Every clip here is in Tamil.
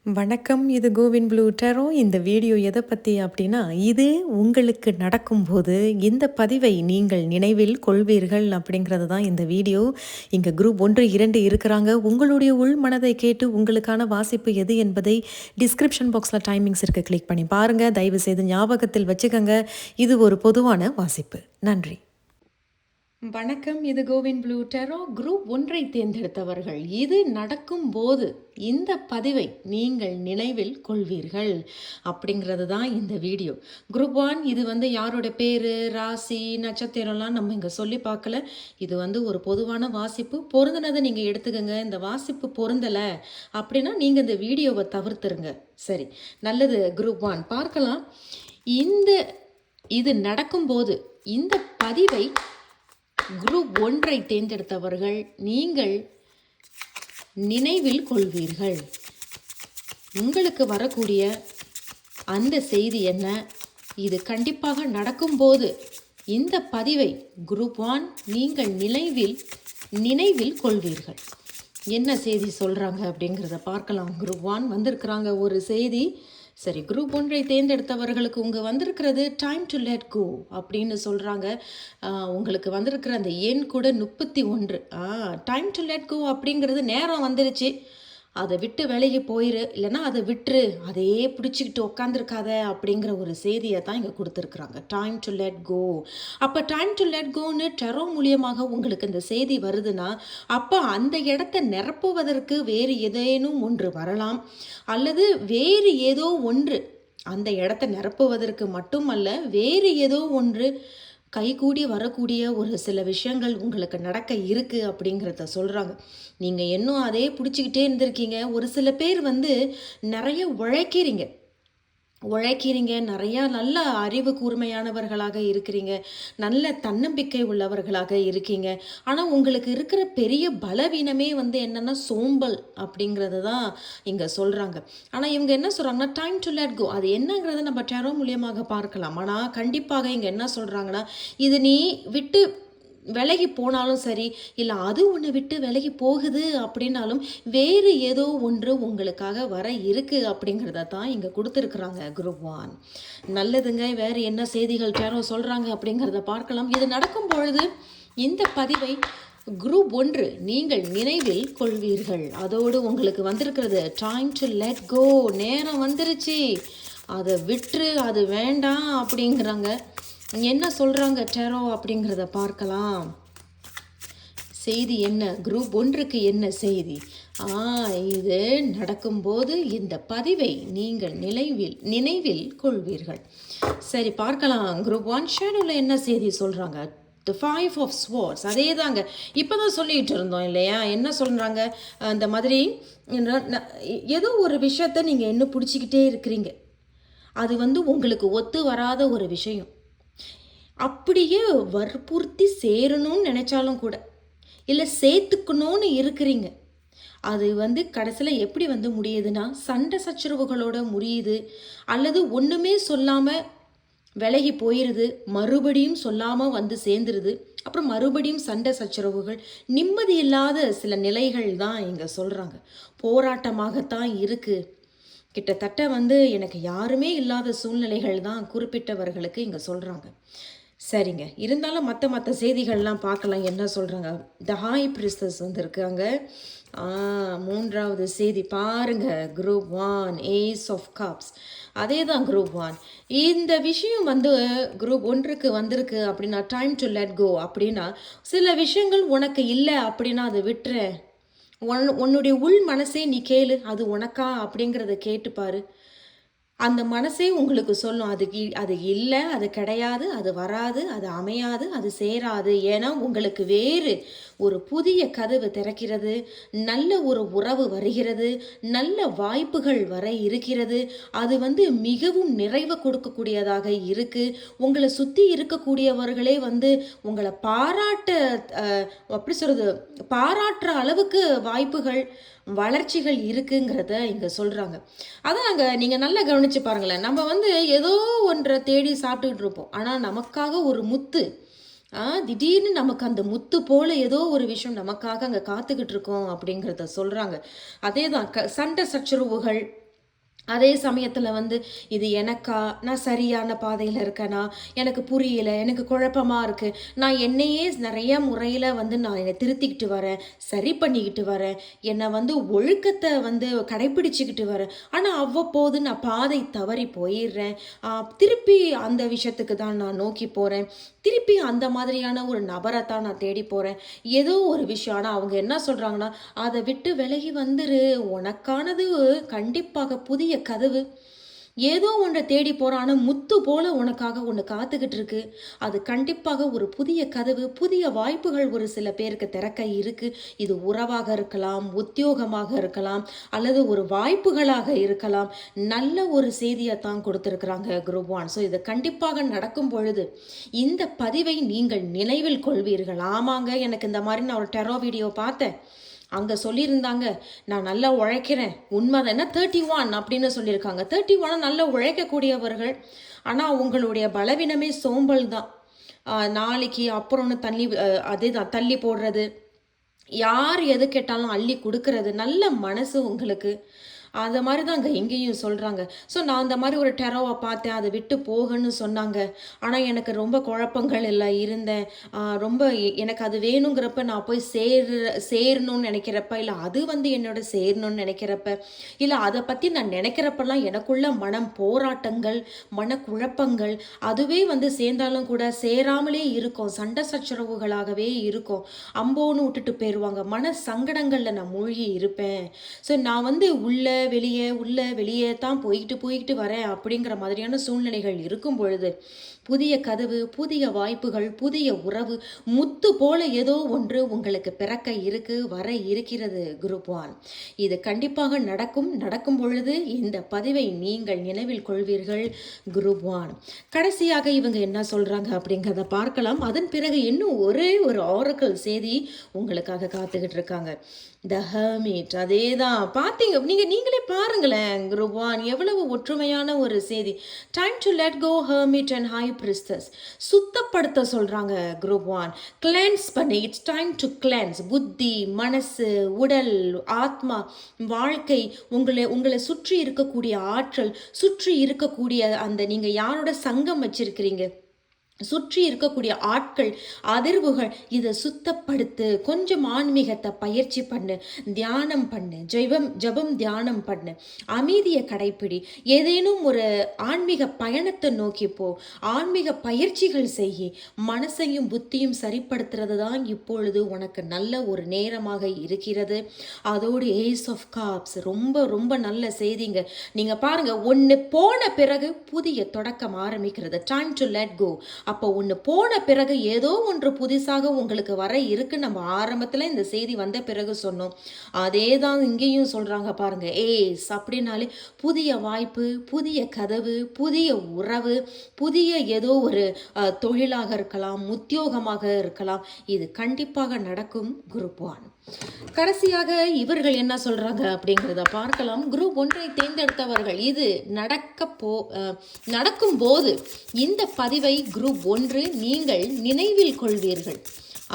வணக்கம். இது கோவின் ப்ளூ டேரோ. இந்த வீடியோ எதை பற்றி அப்படின்னா, இது உங்களுக்கு நடக்கும்போது இந்த பதிவை நீங்கள் நினைவில் கொள்வீர்கள் அப்படிங்கிறது தான் இந்த வீடியோ. இங்கே குரூப் 1, 2 இருக்கிறாங்க. உங்களுடைய உள் மனதை கேட்டு உங்களுக்கான வாசிப்பு எது என்பதை டிஸ்கிரிப்ஷன் பாக்ஸில் டைமிங்ஸ் இருக்குது, கிளிக் பண்ணி பாருங்கள். தயவு செய்து ஞாபகத்தில் வச்சுக்கோங்க, இது ஒரு பொதுவான வாசிப்பு. நன்றி. வணக்கம். இது கோவின் ப்ளூ டேரோ. குரூப் 1 தேர்ந்தெடுத்தவர்கள், இது நடக்கும்போது இந்த பதிவை நீங்கள் நினைவில் கொள்வீர்கள் அப்படிங்கிறது தான் இந்த வீடியோ. குரூப் 1 இது யாரோட பேர், ராசி, நட்சத்திரம்லாம் நம்ம இங்கே சொல்லி பார்க்கல. இது ஒரு பொதுவான வாசிப்பு. பொருந்தினதை நீங்கள் எடுத்துக்கோங்க. இந்த வாசிப்பு பொருந்தலை அப்படின்னா நீங்கள் இந்த வீடியோவை தவிர்த்துருங்க. சரி, நல்லது. குரூப் 1 பார்க்கலாம். இது நடக்கும்போது இந்த பதிவை குரூப் 1 தேர்ந்தெடுத்தவர்கள் நீங்கள் நினைவில் கொள்வீர்கள். உங்களுக்கு வரக்கூடிய அந்த செய்தி என்ன? இது கண்டிப்பாக நடக்கும்போது இந்த பதிவை குரூப் 1 நீங்கள் நினைவில் கொள்வீர்கள். என்ன செய்தி சொல்கிறாங்க அப்படிங்கிறத பார்க்கலாம். குரூப் 1 வந்திருக்கிறாங்க ஒரு செய்தி. சரி, குரூப் 1 தேர்ந்தெடுத்தவர்களுக்கு உங்கள் வந்திருக்கிறது டைம் டு லெட் கோ அப்படின்னு சொல்கிறாங்க. உங்களுக்கு வந்திருக்கிற அந்த எண் கூட 31. டைம் டு லெட் கோ அப்படிங்கிறது நேரம் வந்துருச்சு, அதை விட்டு விலகி போயிரு, இல்லைன்னா அதை விட்டுரு, அதையே பிடிச்சிக்கிட்டு உட்காந்துருக்காத அப்படிங்கிற ஒரு செய்தியை தான் இங்கே கொடுத்துருக்குறாங்க. Time to let go. அப்போ டைம் டு லெட் கோன்னு டெரோ மூலியமாக உங்களுக்கு இந்த செய்தி வருதுன்னா, அப்போ அந்த இடத்த நிரப்புவதற்கு வேறு ஏதேனும் ஒன்று வரலாம், அல்லது வேறு ஏதோ ஒன்று அந்த இடத்த நிரப்புவதற்கு மட்டுமல்ல, வேறு ஏதோ ஒன்று கைகூடி வரக்கூடிய ஒரு சில விஷயங்கள் உங்களுக்கு நடக்க இருக்குது அப்படிங்கிறத சொல்கிறாங்க. நீங்கள் இன்னும் அதே பிடிச்சிக்கிட்டே இருந்திருக்கீங்க. ஒரு சில பேர் நிறைய உழைக்கிறீங்க, நிறையா நல்ல அறிவு கூர்மையானவர்களாக இருக்கிறீங்க, நல்ல தன்னம்பிக்கை உள்ளவர்களாக இருக்கீங்க. ஆனால் உங்களுக்கு இருக்கிற பெரிய பலவீனமே என்னென்னா சோம்பல் அப்படிங்கிறது தான் இங்கே சொல்கிறாங்க. ஆனால் இவங்க என்ன சொல்கிறாங்கன்னா, டைம் டு லெட் கோ. அது என்னங்கிறத நம்ம டெரோ மூலியமாக பார்க்கலாம். ஆனால் கண்டிப்பாக இங்கே என்ன சொல்கிறாங்கன்னா, இது நீ விட்டு விலகி போனாலும் சரி, இல்லை அது உன்னை விட்டு விலகி போகுது அப்படின்னாலும் வேறு ஏதோ ஒன்று உங்களுக்காக வர இருக்குது அப்படிங்கிறத தான் இங்கே கொடுத்துருக்குறாங்க குரூப் 1. நல்லதுங்க. வேறு என்ன செய்திகள் டேரோ சொல்கிறாங்க அப்படிங்கிறத பார்க்கலாம். இது நடக்கும் பொழுது இந்த பதிவை குரூப் 1 நீங்கள் நினைவில் கொள்வீர்கள். அதோடு உங்களுக்கு வந்திருக்கிறது டைம் டு லெட் கோ. நேரம் வந்துருச்சு, அதை விட்டுரு, அது வேண்டாம் அப்படிங்கிறாங்க. என்ன சொல்கிறாங்க டெரோ அப்படிங்கிறத பார்க்கலாம். செய்தி என்ன? குரூப் 1க்கு என்ன செய்தி? இது நடக்கும்போது இந்த பதிவை நீங்கள் நினைவில் கொள்வீர்கள். சரி, பார்க்கலாம். குரூப் 1 ஷேடோவில் என்ன செய்தி சொல்கிறாங்க? The 5 of Swords. அதே தாங்க இப்போ தான் சொல்லிகிட்டு இருந்தோம் இல்லையா? என்ன சொல்கிறாங்க? அந்த மாதிரி ஏதோ ஒரு விஷயத்தை நீங்கள் இன்னும் பிடிச்சிக்கிட்டே இருக்கிறீங்க. அது உங்களுக்கு ஒத்து வராத ஒரு விஷயம். அப்படியே வற்புறுத்தி சேரணும்னு நினச்சாலும் கூட, இல்லை சேர்த்துக்கணும்னு இருக்கிறீங்க. அது கடைசியில் எப்படி முடியுதுன்னா, சண்டை சச்சரவுகளோட முடியுது, அல்லது ஒன்றுமே சொல்லாமல் விலகி போயிடுது, மறுபடியும் சொல்லாமல் சேர்ந்துருது, அப்புறம் மறுபடியும் சண்டை சச்சரவுகள், நிம்மதி இல்லாத சில நிலைகள் தான் இங்கே சொல்கிறாங்க. போராட்டமாகத்தான் இருக்குது. கிட்டத்தட்ட எனக்கு யாருமே இல்லாத சூழ்நிலைகள் தான் குறிப்பிட்டவர்களுக்கு இங்கே சொல்கிறாங்க. சரிங்க, இருந்தாலும் மற்ற செய்திகள்லாம் பார்க்கலாம். என்ன சொல்கிறாங்க? த ஹை பிரிஸ்டஸ் வந்திருக்காங்க. 3வது செய்தி பாருங்க. Group 1 ace of cups. அதே தான் குரூப் 1. இந்த விஷயம் குரூப் 1க்கு வந்திருக்கு அப்படின்னா, டைம் டு லெட் கோ அப்படின்னா, சில விஷயங்கள் உனக்கு இல்லை அப்படின்னா அதை விட்டுற. உன்னுடைய உள் மனசே நீ கேளு, அது உனக்கா அப்படிங்கிறத கேட்டுப்பாரு. அந்த மனசே உங்களுக்கு சொல்லும், அது இல்லை, அது கிடையாது, அது வராது, அது அமையாது, அது சேராது. ஏன்னா உங்களுக்கு வேறு ஒரு புதிய கதவு திறக்கிறது, நல்ல ஒரு உறவு வருகிறது, நல்ல வாய்ப்புகள் வர இருக்கிறது. அது மிகவும் நிறைவு கொடுக்கக்கூடியதாக இருக்குது. உங்களை சுற்றி இருக்கக்கூடியவர்களே உங்களை அப்படி சொல்கிறது, பாராட்டுற அளவுக்கு வாய்ப்புகள், வளர்ச்சிகள் இருக்குங்கிறத இங்கே சொல்கிறாங்க. அதான் அங்கே நீங்கள் நல்லா கவனித்து பாருங்களேன். நம்ம ஏதோ ஒன்றை தேடி சாப்பிட்டுக்கிட்டு இருப்போம், ஆனால் நமக்காக ஒரு முத்து, திடீர்னு நமக்கு அந்த முத்து போல ஏதோ ஒரு விஷயம் நமக்காக அங்கே காத்துக்கிட்டு இருக்கோம் அப்படிங்கிறத சொல்கிறாங்க. அதே தான் சண்டை சச்சரவுகள், அதே சமயத்தில் வந்து இது எனக்கா, நான் சரியான பாதையில் இருக்கேனா, எனக்கு புரியல, எனக்கு குழப்பமாக இருக்குது, நான் என்னையே நிறைய முறையில் வந்து நான் என்னை திருத்திக்கிட்டு வரேன், சரி பண்ணிக்கிட்டு வரேன், என்னை வந்து ஒழுக்கத்தை வந்து கடைப்பிடிச்சிக்கிட்டு வரேன், ஆனால் அவ்வப்போது நான் பாதை தவறி போயிடுறேன், திருப்பி அந்த விஷயத்துக்கு தான் நான் நோக்கி போகிறேன், திருப்பி அந்த மாதிரியான ஒரு நபரை தான் நான் தேடி போகிறேன், ஏதோ ஒரு விஷயம். ஆனால் அவங்க என்ன சொல்கிறாங்கன்னா, அதை விட்டு விலகி வந்துரு, உனக்கானது கண்டிப்பாக புதிய கதவு, ஏதோ ஒன்றை தேடி போற, ஆனா முத்து போல உனக்காக ஒன்று காத்துக்கிட்டு இருக்கு. அது கண்டிப்பாக ஒரு புதிய கதவு, புதிய வாய்ப்புகள் ஒரு சில பேருக்கு திறக்க இருக்கு. இது உறவாக இருக்கலாம், உத்தியோகமாக இருக்கலாம், அல்லது ஒரு வாய்ப்புகளாக இருக்கலாம். நல்ல ஒரு செய்தியை தான் கொடுத்துருக்குறாங்க குரூப் ஒன். ஸோ இது கண்டிப்பாக நடக்கும் பொழுது இந்த பதிவை நீங்கள் நினைவில் கொள்வீர்கள். ஆமாங்க, எனக்கு இந்த மாதிரி நான் ஒரு டெரோ வீடியோ பார்த்தேன், அங்கே சொல்லியிருந்தாங்க, நான் நல்லா உழைக்கிறேன், உண்மைதான். என்ன 31 அப்படின்னு சொல்லியிருக்காங்க. 31 நல்லா உழைக்கக்கூடியவர்கள், ஆனால் உங்களுடைய பலவீனமே சோம்பல் தான். நாளைக்கு அப்புறம்னு தள்ளி, அதே தான் தள்ளி போடுறது, யார் எது கேட்டாலும் அள்ளி கொடுக்கறது, நல்ல மனசு உங்களுக்கு. அந்த மாதிரி தாங்க எங்கேயும் சொல்கிறாங்க. ஸோ நான் அந்த மாதிரி ஒரு டெரோவை பார்த்தேன், அதை விட்டு போகன்னு சொன்னாங்க. ஆனால் எனக்கு ரொம்ப குழப்பங்கள் எல்லாம் இருந்தேன். ரொம்ப எனக்கு அது வேணுங்கிறப்ப நான் போய் சேரணும்னு நினைக்கிறப்ப, இல்லை அது வந்து என்னோட சேரணும்னு நினைக்கிறப்ப, இல்லை அதை பற்றி நான் நினைக்கிறப்பெல்லாம் எனக்குள்ள மனம் போராட்டங்கள், மனக்குழப்பங்கள், அதுவே வந்து சேர்ந்தாலும் கூட சேராமலே இருக்கும், சண்டை சச்சரவுகளாகவே இருக்கும், அம்போன்னு விட்டுட்டு போயிடுவாங்க, மன சங்கடங்களில் நான் மூழ்கி இருப்பேன். ஸோ நான் வந்து உள்ள வெளியே தான் போய்கிட்டு வரேன் அப்படிங்கிற மாதிரியான சூழ்நிலைகள் இருக்கும் பொழுது, புதிய கதவு, புதிய வாய்ப்புகள், புதிய உறவு, முத்து போல ஏதோ ஒன்று உங்களுக்கு பிறக்க வர இருக்கிறது குரூப் ஒன். இது கண்டிப்பாக நடக்கும் பொழுது இந்த பதிவை நீங்கள் நினைவில் கொள்வீர்கள் குரூப் ஒன். கடைசியாக இவங்க என்ன சொல்றாங்க அப்படிங்கிறத பார்க்கலாம். அதன் பிறகு இன்னும் ஒரே ஒரு ஆரக்கல் செய்தி உங்களுக்காக காத்துக்கிட்டு இருக்காங்க. த ஹெர்மிட், அதே தான். பார்த்தீங்க, நீங்களே பாருங்களேன் குரூப் ஒன், எவ்வளவு ஒற்றுமையான ஒரு செய்தி. Time to let go Hermit and High Priestess. சுத்தப்படுத்த சொல்கிறாங்க குரூப் ஒன். கிளென்ஸ் பண்ணி, இட்ஸ் டைம் டு கிளென்ஸ். புத்தி, மனசு, உடல், ஆத்மா, வாழ்க்கை, உங்களை சுற்றி இருக்கக்கூடிய ஆற்றல், சுற்றி இருக்கக்கூடிய அந்த நீங்கள் யாரோட சங்கம் வச்சிருக்கிறீங்க, சுற்றி இருக்கக்கூடிய ஆட்கள், அதிர்வுகள், இதை சுத்தப்படுத்து. கொஞ்சம் ஆன்மீகத்தை பயிற்சி பண்ணு, தியானம் பண்ணு, ஜபம் தியானம் பண்ணு, அமைதியை கடைப்பிடி, ஏதேனும் ஒரு ஆன்மீக பயணத்தை நோக்கி போ, ஆன்மீக பயிற்சிகள் செய்யி, மனசையும் புத்தியும் சரிப்படுத்துறது தான் இப்பொழுது உனக்கு நல்ல ஒரு நேரமாக இருக்கிறது. அதோடு ஏஸ் ஆஃப் காப்ஸ், ரொம்ப ரொம்ப நல்ல செய்திங்க. நீங்க பாருங்க, ஒன்று போன பிறகு புதிய தொடக்கம் ஆரம்பிக்கிறது. Time to let go. அப்போ ஒன்று போன பிறகு ஏதோ ஒன்று புதுசாக உங்களுக்கு வர இருக்கு. நம்ம ஆரம்பத்தில் இந்த செய்தி வந்த பிறகு சொன்னோம், அதே தான் இங்கேயும் சொல்கிறாங்க பாருங்க. ஏஸ் அப்படின்னாலே புதிய வாய்ப்பு, புதிய கதவு, புதிய உறவு, புதிய ஏதோ ஒரு தொழிலாக இருக்கலாம், உத்தியோகமாக இருக்கலாம். இது கண்டிப்பாக நடக்கும் குரூப் ஒன். கடைசியாக இவர்கள் என்ன சொல்றாங்க அப்படிங்கிறத பார்க்கலாம். குரூப் ஒன்றை தேர்ந்தெடுத்தவர்கள், இது நடக்கும் போது இந்த பதிவை குரூப் ஒன்று நீங்கள் நினைவில் கொள்வீர்கள்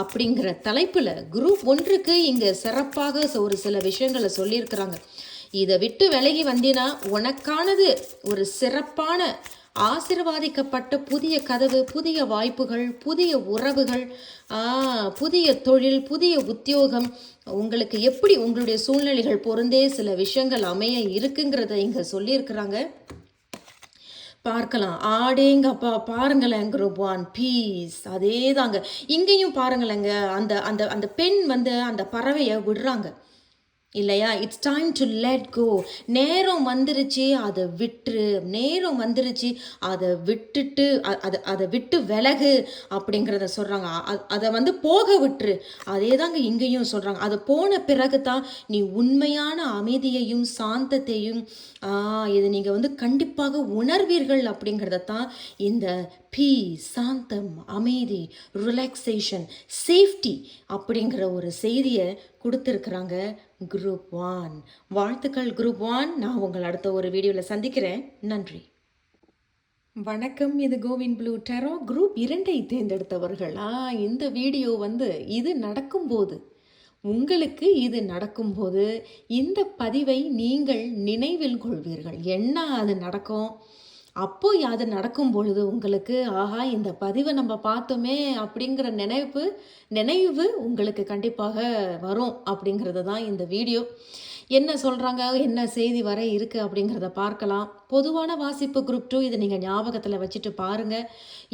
அப்படிங்கிற தலைப்புல குரூப் ஒன்றுக்கு இங்க சிறப்பாக ஒரு சில விஷயங்களை சொல்லியிருக்கிறாங்க. இதை விட்டு விலகி வந்தினா உனக்கானது ஒரு சிறப்பான ஆசிர்வாதிக்கப்பட்ட புதிய கதவு, புதிய வாய்ப்புகள், புதிய உறவுகள், புதிய தொழில், புதிய உத்தியோகம், உங்களுக்கு எப்படி உங்களுடைய சூழ்நிலைகள் பொருந்தே சில விஷயங்கள் அமைய இருக்குங்கிறத இங்க சொல்லியிருக்கிறாங்க. பார்க்கலாம். ஆடேங்கப்பா, பாருங்களேன் குரூப் ஒன், பீஸ். அதே தாங்க இங்கேயும் பாருங்களேங்க. அந்த அந்த அந்த பெண் வந்து அந்த பறவையை விடுறாங்க இல்லையா? It's time to let go. நேரம் வந்துருச்சு, அதை விட்டுரு. நேரம் வந்துருச்சு, அதை விட்டுட்டு அதை விட்டு விலகு அப்படிங்கிறத சொல்கிறாங்க. அதை வந்து போக விட்டுரு. அதே தாங்க இங்கேயும் சொல்கிறாங்க. அது போன பிறகு தான் நீ உண்மையான அமைதியையும் சாந்தத்தையும் இதை நீங்கள் வந்து கண்டிப்பாக உணர்வீர்கள் அப்படிங்கிறத தான் இந்த பீஸ், சாந்தம், அமைதி, ரிலாக்ஸேஷன், சேஃப்டி அப்படிங்கிற ஒரு செய்தியை கொடுத்துருக்குறாங்க குரூப் ஒன். வாழ்த்துக்கள் குரூப் ஒன். நான் உங்களை அடுத்த ஒரு வீடியோவில் சந்திக்கிறேன். நன்றி, வணக்கம். இது கோவின் ப்ளூ டெரோ. குரூப் 2ஐ தேர்ந்தெடுத்தவர்கள், இந்த வீடியோ வந்து இது நடக்கும்போது உங்களுக்கு இது நடக்கும்போது இந்த பதிவை நீங்கள் நினைவில் கொள்வீர்கள். என்ன அது நடக்கும்? அப்போ அது நடக்கும் பொழுது உங்களுக்கு ஆஹா இந்த பதிவை நம்ம பார்த்தோமே அப்படிங்கிற நினைவு உங்களுக்கு கண்டிப்பாக வரும் அப்படிங்கிறது தான் இந்த வீடியோ. என்ன சொல்கிறாங்க, என்ன செய்தி வர இருக்குது அப்படிங்கிறத பார்க்கலாம். பொதுவான வாசிப்பு குரூப் 2 இதை நீங்கள் ஞாபகத்தில் வச்சுட்டு பாருங்கள்.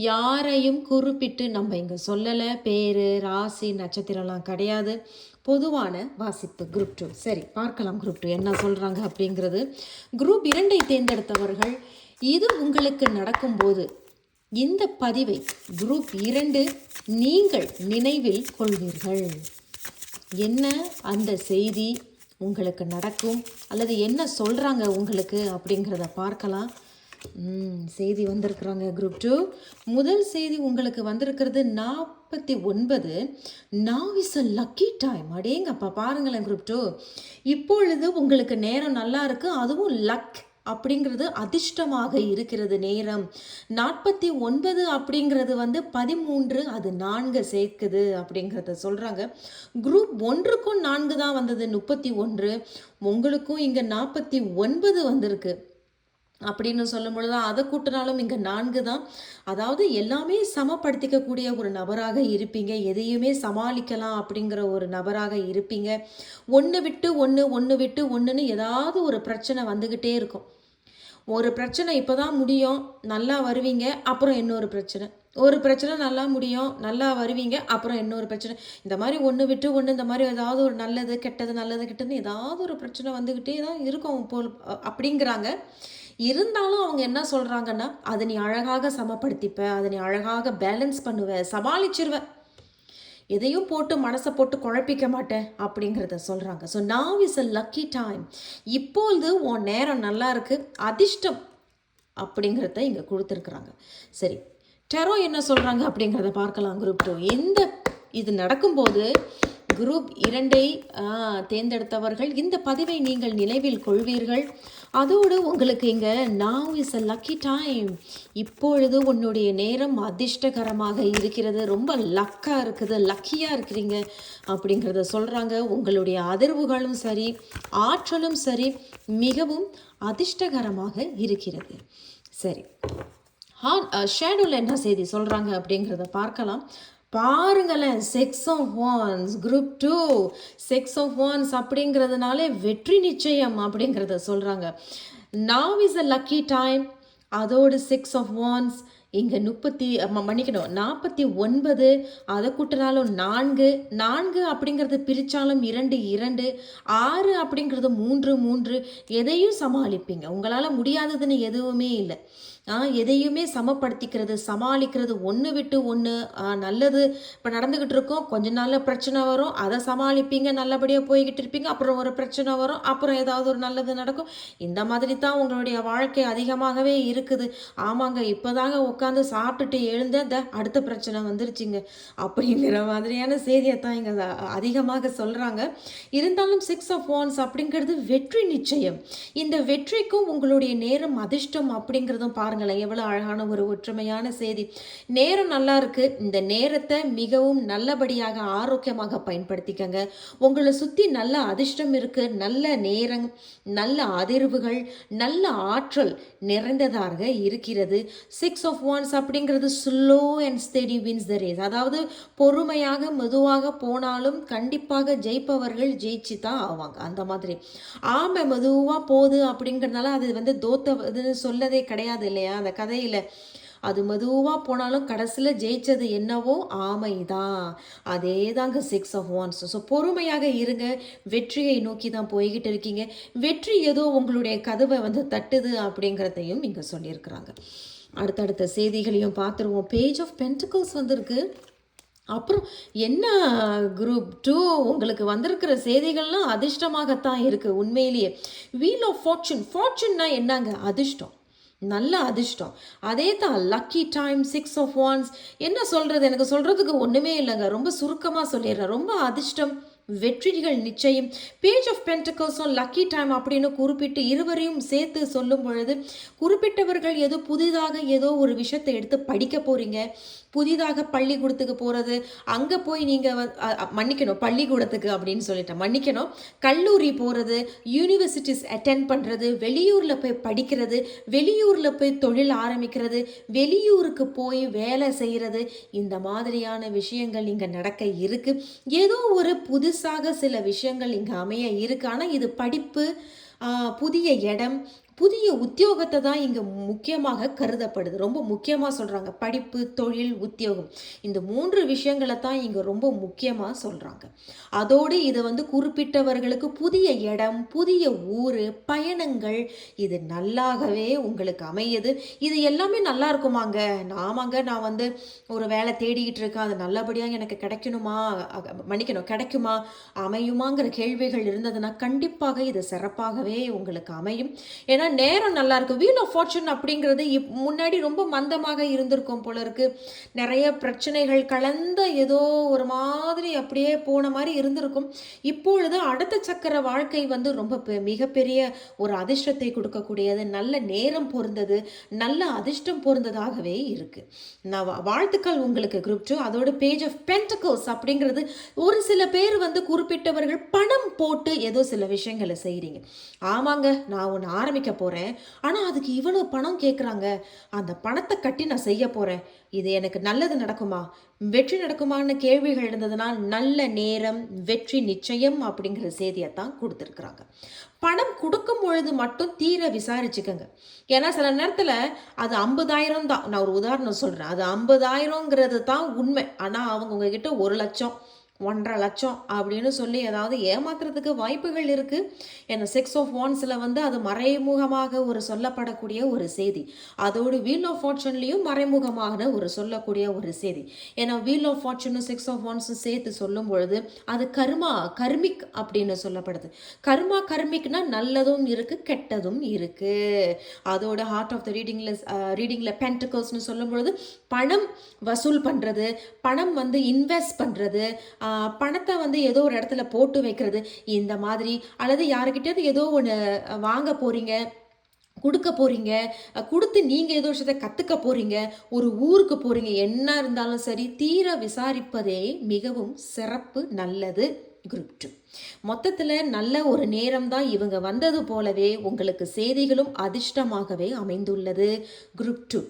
யாரையும் குறிப்பிட்டு நம்ம இங்கே சொல்லலை. பேர், ராசி, நட்சத்திரம்லாம் கிடையாது. பொதுவான வாசிப்பு குரூப் 2. சரி, பார்க்கலாம் குரூப் 2 என்ன சொல்கிறாங்க அப்படிங்கிறது. குரூப் 2ஐ தேர்ந்தெடுத்தவர்கள், இது உங்களுக்கு நடக்கும்போது இந்த பதிவை குரூப் 2 நீங்கள் நினைவில் கொள்வீர்கள். என்ன அந்த செய்தி உங்களுக்கு நடக்கும் அல்லது என்ன சொல்கிறாங்க உங்களுக்கு அப்படிங்கிறத பார்க்கலாம். செய்தி வந்திருக்கிறாங்க குரூப் 2. முதல் செய்தி உங்களுக்கு வந்திருக்கிறது 49. Now is a lucky time. அடேங்கப்பா, பாருங்களேன் குரூப் 2. இப்பொழுது உங்களுக்கு நேரம் நல்லா இருக்குது, அதுவும் லக் அப்படிங்கிறது அதிர்ஷ்டமாக இருக்கிறது. நேரம் 49 அப்படிங்கிறது 13, அது 4 சேர்க்குது அப்படிங்கிறத சொல்கிறாங்க. குரூப் 1க்கும் 4 தான் வந்தது, 31. உங்களுக்கும் இங்கே 49 வந்திருக்கு அப்படின்னு சொல்லும் பொழுது அதை கூட்டினாலும் இங்கே 4 தான். அதாவது எல்லாமே சமப்படுத்திக்கக்கூடிய ஒரு நபராக இருப்பீங்க, எதையுமே சமாளிக்கலாம் அப்படிங்கிற ஒரு நபராக இருப்பீங்க. ஒன்று விட்டு ஒன்றுன்னு ஏதாவது ஒரு பிரச்சனை வந்துக்கிட்டே இருக்கும். ஒரு பிரச்சனை இப்போ தான் முடியும், நல்லா வருவீங்க, அப்புறம் இன்னொரு பிரச்சனை. ஒரு பிரச்சனை நல்லா முடியும், நல்லா வருவீங்க, அப்புறம் இன்னொரு பிரச்சனை. இந்த மாதிரி ஒன்று விட்டு ஒன்று, இந்த மாதிரி ஏதாவது ஒரு நல்லது கெட்டதுன்னு ஏதாவது ஒரு பிரச்சனை வந்துக்கிட்டே தான் இருக்கும் போல் அப்படிங்கிறாங்க. இருந்தாலும் அவங்க என்ன சொல்கிறாங்கன்னா, அதை நீ அழகாக சமப்படுத்திப்ப, அதை நீ அழகாக பேலன்ஸ் பண்ணுவ, சமாளிச்சிருவ, எதையும் போட்டு மனசை போட்டு குழப்பிக்க மாட்டேன் அப்படிங்கிறத சொல்கிறாங்க. So now is a lucky time. இப்பொழுது உன் நேரம் நல்லா இருக்குது, அதிர்ஷ்டம் அப்படிங்கிறத இங்கே கொடுத்துருக்குறாங்க. சரி, டெரோ என்ன சொல்கிறாங்க அப்படிங்கிறத பார்க்கலாம். குரூப் 2 இது நடக்கும்போது குரூப் 2ஐ தேர்ந்தெடுத்தவர்கள் இந்த பதிவை நீங்கள் நினைவில் கொள்வீர்கள். அதோடு உங்களுக்கு இங்கே now is a lucky time. இப்பொழுது உன்னுடைய நேரம் அதிர்ஷ்டகரமாக இருக்கிறது, ரொம்ப லக்காக இருக்குது, லக்கியாக இருக்கிறீங்க அப்படிங்கிறத சொல்கிறாங்க. உங்களுடைய அதிர்வுகளும் சரி, ஆற்றலும் சரி, மிகவும் அதிர்ஷ்டகரமாக இருக்கிறது. சரி, ஷேடோவில் என்ன செய்தி சொல்கிறாங்க அப்படிங்கிறத பார்க்கலாம். பாருங்களேன், 6 of Wands group 2. 6 of Wands அப்படிங்கிறதுனாலே வெற்றி நிச்சயம் அப்படிங்கிறத சொல்கிறாங்க. now is a lucky time. அதோடு 6 of Wands இங்கே 49, அதை கூட்டினாலும் 4 அப்படிங்கிறது பிரித்தாலும் 2, 6 அப்படிங்கிறது 3. எதையும் சமாளிப்பீங்க, உங்களால் முடியாததுன்னு எதுவுமே இல்லை. எதையுமே சமப்படுத்திக்கிறது, சமாளிக்கிறது, ஒன்று விட்டு ஒன்று. நல்லது இப்போ நடந்துக்கிட்டு இருக்கோம், கொஞ்ச நாளில் பிரச்சனை வரும், அதை சமாளிப்பீங்க, நல்லபடியாக போய்கிட்டு இருப்பீங்க, அப்புறம் ஒரு பிரச்சனை வரும், அப்புறம் ஏதாவது ஒரு நல்லது நடக்கும். இந்த மாதிரி தான் உங்களுடைய வாழ்க்கை அதிகமாகவே இருக்குது. ஆமாங்க, இப்போ தாங்க உட்காந்து சாப்பிட்டுட்டு எழுந்த அடுத்த பிரச்சனை வந்துருச்சுங்க அப்படிங்கிற மாதிரியான செய்தியை தான் இங்கே அதிகமாக சொல்கிறாங்க. இருந்தாலும் 6 of Wands அப்படிங்கிறது வெற்றி நிச்சயம். இந்த வெற்றிக்கும் உங்களுடைய நேரம் அதிர்ஷ்டம் அப்படிங்கிறதும் பாருங்களேன், எவ்வளவு அழகான ஒரு ஒற்றுமையான செய்தி. நேரம் நல்லா இருக்கு, இந்த நேரத்தை மிகவும் நல்லபடியாக ஆரோக்கியமாக பயன்படுத்திக்கங்க. உங்களை சுற்றி நல்ல அதிர்ஷ்டம் இருக்கு, நல்ல நேரம், நல்ல அதிர்வுகள், நல்ல ஆற்றல் நிறைந்ததாக இருக்கிறது. 6 of Wands அப்படிங்கிறது slow and steady wins the race. அதாவது பொறுமையாக மெதுவாக போனாலும் கண்டிப்பாக ஜெயிப்பவர்கள் ஜெயிச்சு தான் ஆவாங்க. அந்த மாதிரி ஆமை மெதுவாக போகுது அப்படிங்கிறதுனால அது தோத்ததுன்னு சொல்லதே கிடையாது இல்லையா அந்த கதையில். அது மெதுவாக போனாலும் கடைசியில் ஜெயிச்சது என்னவோ ஆமை தான். அதே தாங்க 6 of Wands. ஸோ பொறுமையாக இருங்க, வெற்றியை நோக்கி தான் போய்கிட்டு இருக்கீங்க. வெற்றி ஏதோ உங்களுடைய கதவை தட்டுது அப்படிங்கிறதையும் இங்கே சொல்லியிருக்கிறாங்க. அடுத்தடுத்த செய்திகளையும் பார்த்துருவோம். பேஜ் ஆஃப் பென்டிகிள்ஸ் வந்திருக்கு. அப்புறம் என்ன குரூப் 2 உங்களுக்கு வந்திருக்கிற செய்திகள்லாம் அதிர்ஷ்டமாகத்தான் இருக்குது உண்மையிலேயே. வீல் ஆஃப் ஃபார்ச்சூன்னா என்னங்க? அதிர்ஷ்டம், நல்ல அதிர்ஷ்டம். அதே தான் லக்கி டைம். 6 of Wands என்ன சொல்கிறது, எனக்கு சொல்கிறதுக்கு ஒன்றுமே இல்லைங்க, ரொம்ப சுருக்கமாக சொல்லிடுறேன். ரொம்ப அதிர்ஷ்டம், வெற்றிகள் நிச்சயம். பேஜ் ஆஃப் பென்டகல்ஸும் லக்கி டைம் அப்படின்னு குறிப்பிட்டு இருவரையும் சேர்த்து சொல்லும் பொழுது, குறிப்பிட்டவர்கள் ஏதோ புதிதாக ஏதோ ஒரு விஷயத்தை எடுத்து படிக்க போறீங்க, புதிதாக பள்ளிக்கூடத்துக்கு போகிறது, அங்கே போய் நீங்கள் மன்னிக்கணும், பள்ளிக்கூடத்துக்கு அப்படின்னு சொல்லிட்டேன், மன்னிக்கணும், கல்லூரி போகிறது, யூனிவர்சிட்டிஸ் அட்டென்ட் பண்ணுறது, வெளியூரில் போய் படிக்கிறது, வெளியூரில் போய் தொழில் ஆரம்பிக்கிறது, வெளியூருக்கு போய் வேலை செய்கிறது, இந்த மாதிரியான விஷயங்கள் இங்கே நடக்க இருக்குது. ஏதோ ஒரு புதுசாக சில விஷயங்கள் இங்கே அமைய இருக்குது. ஆனால் இது படிப்பு, புதிய இடம், புதிய உத்தியோகத்தை தான் இங்கே முக்கியமாக கருதப்படுது. ரொம்ப முக்கியமாக சொல்கிறாங்க. படிப்பு, தொழில், உத்தியோகம், இந்த 3 விஷயங்களை தான் இங்கே ரொம்ப முக்கியமாக சொல்கிறாங்க. அதோடு இது குறிப்பிட்டவர்களுக்கு புதிய இடம், புதிய ஊர், பயணங்கள், இது நல்லாகவே உங்களுக்கு அமையுது. இது எல்லாமே நல்லா இருக்குமாங்க? ஆமாங்க, நான் ஒரு வேலை தேடிக்கிட்டு இருக்கேன், அது நல்லபடியாக எனக்கு கிடைக்கணுமா, மன்னிக்கணும், கிடைக்குமா, அமையுமாங்கிற கேள்விகள் இருந்ததுன்னா கண்டிப்பாக இது சிறப்பாகவே உங்களுக்கு அமையும். ஏன்னா நேரம் நல்லா இருக்கு. வீல் ஆஃப் ஃபார்ச்சூன் அப்படிங்கிறது முன்னாடி ரொம்ப மந்தமாக இருந்திருக்கும் போல இருக்கு. நிறைய பிரச்சனைகள் கலந்த ஏதோ ஒரு மாதிரி அப்படியே போன மாதிரி இருந்திருக்கும். இப்பொழுது அடுத்த சக்கர வாழ்க்கை ரொம்ப மிகப்பெரிய ஒரு அதிர்ஷ்டத்தை கொடுக்கக்கூடியது, நல்ல நேரம் பொருந்தது, நல்ல அதிர்ஷ்டம் பொருந்ததாகவே இருக்கு. நான் வாழ்த்துக்கள் உங்களுக்கு குரூப் 2. அதோட பேஜ் ஆஃப் பென்டகல்ஸ் அப்படிங்கிறது, ஒரு சில பேர் குறிப்பிட்டவர்கள் பணம் போட்டு ஏதோ சில விஷயங்களை செய்கிறீங்க. ஆமாங்க, நான் ஒன்று ஆரம்பிக்க போகிறேன், ஆனால் அதுக்கு இவ்வளோ பணம் கேட்குறாங்க, அந்த பணத்தை கட்டி நான் செய்ய போகிறேன், இது எனக்கு நல்லது நடக்குமா, வெற்றி நடக்குமான்னு கேள்விகள் இருந்ததுன்னா நல்ல நேரம், வெற்றி நிச்சயம் அப்படிங்கிற செய்தியைத்தான் கொடுத்துருக்குறாங்க. பணம் கொடுக்கும் பொழுது மட்டும் தீர விசாரிச்சுக்கோங்க. ஏன்னா சில நேரத்தில் அது 50,000 தான், நான் ஒரு உதாரணம் சொல்கிறேன், அது 50,000ங்கிறது தான் உண்மை. ஆனால் அவங்க உங்ககிட்ட 1 லட்சம், 1.5 லட்சம் அப்படின்னு சொல்லி ஏதாவது ஏமாத்துறதுக்கு வாய்ப்புகள் இருக்குது. ஏன்னா 6 ஆஃப் வான்ஸில் அது மறைமுகமாக ஒரு சொல்லப்படக்கூடிய ஒரு செய்தி. அதோடு வீல் ஆஃப் ஃபார்ச்சூன்லேயும் மறைமுகமாக ஒரு சொல்லக்கூடிய ஒரு செய்தி. ஏன்னா வீல் ஆஃப் ஃபார்ச்சூனும் 6 ஆஃப் வான்ஸும் சேர்த்து சொல்லும் பொழுது அது கர்மிக் அப்படின்னு சொல்லப்படுது. கர்மிக்னா நல்லதும் இருக்குது, கெட்டதும் இருக்குது. அதோட ஹார்ட் ஆஃப் த ரீடிங்கில் பென்டகல்ஸ்னு சொல்லும் பொழுது பணம் வசூல் பண்ணுறது, பணம் இன்வெஸ்ட் பண்ணுறது, பணத்தை ஏதோ ஒரு இடத்துல போட்டு வைக்கிறது, இந்த மாதிரி, அல்லது யாருக்கிட்டே ஏதோ ஒன்று வாங்க போகிறீங்க, கொடுக்க போகிறீங்க, கொடுத்து நீங்கள் ஏதோ விஷயத்தை கற்றுக்க போகிறீங்க, ஒரு ஊருக்கு போகிறீங்க, என்ன இருந்தாலும் சரி தீர விசாரிப்பதே மிகவும் சிறப்பு, நல்லது குரூப் 2. மொத்தத்தில் நல்ல ஒரு நேரம் தான் இவங்க வந்தது போலவே உங்களுக்கு செய்திகளும் அதிர்ஷ்டமாகவே அமைந்துள்ளது குரூப் 2.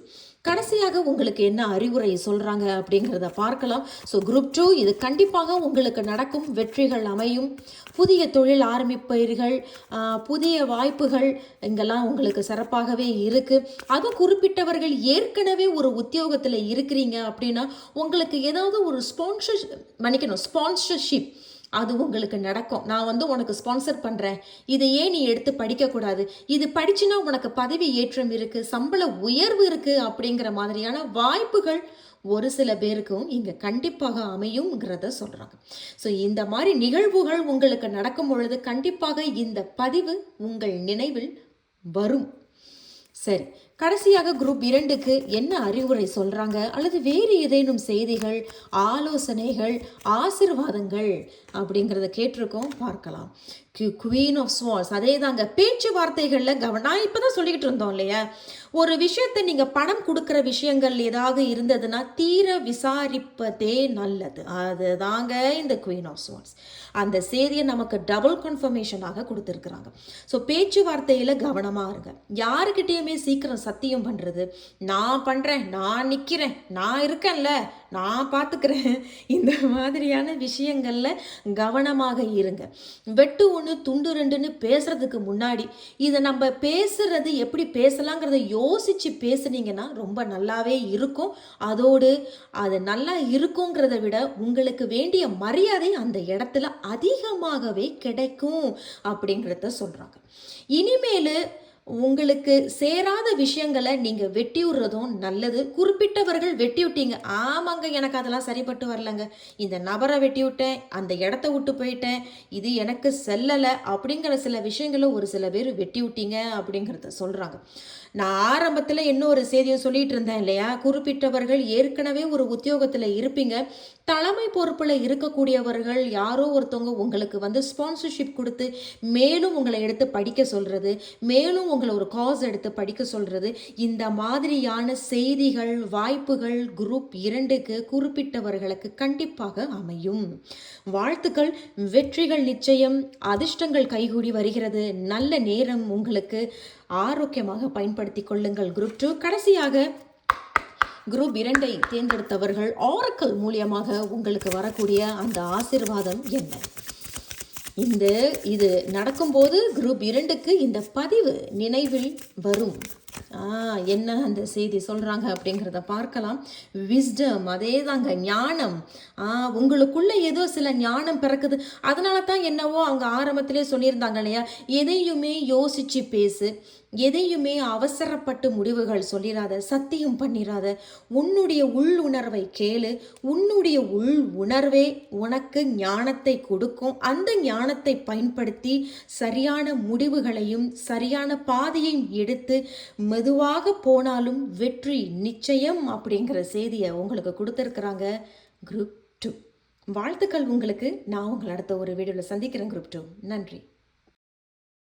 கடைசியாக உங்களுக்கு என்ன அறிவுரை சொல்கிறாங்க அப்படிங்கிறத பார்க்கலாம். ஸோ குரூப் 2 இது கண்டிப்பாக உங்களுக்கு நடக்கும், வெற்றிகள் அமையும், புதிய தொழில் ஆரம்பிப்பீர்கள், புதிய வாய்ப்புகள் இங்கெல்லாம் உங்களுக்கு சிறப்பாகவே இருக்குது. அதுவும் குறிப்பிட்டவர்கள் ஏற்கனவே ஒரு உத்தியோகத்தில் இருக்கிறீங்க அப்படின்னா உங்களுக்கு ஏதாவது ஒரு ஸ்பான்சர்ஷிப் அது உங்களுக்கு நடக்கும். நான் உனக்கு ஸ்பான்சர் பண்ணுறேன், இதை ஏன் நீ எடுத்து படிக்கக்கூடாது, இது படிச்சுன்னா உனக்கு பதவி ஏற்றம் இருக்குது, சம்பள உயர்வு இருக்குது அப்படிங்கிற மாதிரியான வாய்ப்புகள் ஒரு சில பேருக்கும் இங்கே கண்டிப்பாக அமையுங்கிறத சொல்கிறாங்க. ஸோ இந்த மாதிரி நிகழ்வுகள் உங்களுக்கு நடக்கும் பொழுது கண்டிப்பாக இந்த பதிவு உங்கள் நினைவில் வரும். சரி, கடைசியாக குரூப் 2க்கு என்ன அறிவுரை சொல்கிறாங்க, அல்லது வேறு ஏதேனும் செய்திகள், ஆலோசனைகள், ஆசீர்வாதங்கள் அப்படிங்கிறத கேட்டிருக்கோம், பார்க்கலாம். குவீன் ஆஃப் ஸ்வார்ட்ஸ், அதே தாங்க பேச்சுவார்த்தைகளில் நான் இப்போ தான் சொல்லிக்கிட்டு இருந்தோம் இல்லையா, ஒரு விஷயத்தை நீங்கள் பணம் கொடுக்குற விஷயங்கள் ஏதாவது இருந்ததுன்னா தீர விசாரிப்பதே நல்லது. அது தாங்க இந்த குவீன் ஆஃப் ஸ்வார்ட்ஸ். அந்த செய்தியை நமக்கு டபுள் கன்ஃபர்மேஷனாக கொடுத்துருக்குறாங்க. ஸோ பேச்சுவார்த்தையில் கவனமாக இருங்க. யாருக்கிட்டேயுமே சீக்கிரம் சத்தியம் பண்ணுறது, நான் பண்ணுறேன், நான் நிற்கிறேன், நான் இருக்கேன்ல, நான் பார்த்துக்கிறேன், இந்த மாதிரியான விஷயங்களில் கவனமாக இருங்க. வெட்டு 1 துண்டு 2ன்னு பேசுறதுக்கு முன்னாடி இதை நம்ம பேசுறது எப்படி பேசலாங்கிறத யோசிச்சு பேசுனீங்கன்னா ரொம்ப நல்லாவே இருக்கும். அதோடு அது நல்லா இருக்குங்கிறத விட உங்களுக்கு வேண்டிய மரியாதை அந்த இடத்துல அதிகமாகவே கிடைக்கும் அப்படிங்கிறத சொல்றாங்க. இனிமேல் உங்களுக்கு சேராத விஷயங்களை நீங்க வெட்டி விடுறதும் நல்லது. குறிப்பிட்டவர்கள் வெட்டி விட்டீங்க. ஆமாங்க, எனக்கு அதெல்லாம் சரிப்பட்டு வரலங்க. இந்த நபரை வெட்டி விட்டேன், அந்த இடத்த விட்டு போயிட்டேன், இது எனக்கு செல்லலை அப்படிங்கிற சில விஷயங்களை ஒரு சில பேர் வெட்டி விட்டீங்க அப்படிங்கிறத சொல்றாங்க. நான் ஆரம்பத்தில் இன்னொரு செய்தியை சொல்லிட்டு இருந்தேன் இல்லையா, குறிப்பிட்டவர்கள் ஏற்கனவே ஒரு உத்தியோகத்தில் இருப்பீங்க, தலைமை பொறுப்பில் இருக்கக்கூடியவர்கள் யாரோ ஒருத்தவங்க உங்களுக்கு வந்து ஸ்பான்சர்ஷிப் கொடுத்து மேலும் உங்களை எடுத்து படிக்க சொல்றது, மேலும் உங்களை ஒரு காஸ் எடுத்து படிக்க சொல்றது, இந்த மாதிரியான செய்திகள் வாய்ப்புகள் குரூப் 2க்கு குறிப்பிட்டவர்களுக்கு கண்டிப்பாக அமையும். வாழ்த்துக்கள், வெற்றிகள் நிச்சயம், அதிர்ஷ்டங்கள் கைகூடி வருகிறது. நல்ல நேரம் உங்களுக்கு, ஆரோக்கியமாக பயன்படுத்திக் கொள்ளுங்கள். குரூப் 2. கடைசியாக குரூப் 2ஐ தேர்ந்தெடுத்தவர்கள் ஆரக்கல் மூலியமாக உங்களுக்கு வரக்கூடிய அந்த ஆசீர்வாதம் என்ன? இது நடக்கும்போது குரூப் 2க்கு இந்த பதிவு நினைவில் வரும். என்ன அந்த செய்தி சொல்கிறாங்க அப்படிங்கிறத பார்க்கலாம். விஸ்டம், அதே தாங்க, ஞானம். உங்களுக்குள்ள ஏதோ சில ஞானம் பிறக்குது. அதனால தான் என்னவோ அவங்க ஆரம்பத்திலே சொல்லியிருந்தாங்க இல்லையா, எதையுமே யோசிச்சு பேசு, எதையுமே அவசரப்பட்டு முடிவுகள் சொல்லிடாத, சத்தியம் பண்ணிடாத, உன்னுடைய உள் உணர்வை கேளு, உன்னுடைய உள் உணர்வே உனக்கு ஞானத்தை கொடுக்கும். அந்த ஞானத்தை பயன்படுத்தி சரியான முடிவுகளையும் சரியான பாதையையும் எடுத்து மெதுவாக போனாலும் வெற்றி நிச்சயம் அப்படிங்கிற செய்தியை உங்களுக்கு கொடுத்துருக்குறாங்க குரூப் 2. வாழ்த்துக்கள் உங்களுக்கு. நான் உங்களை அடுத்த ஒரு வீடியோவில் சந்திக்கிறேன் குரூப் 2. நன்றி.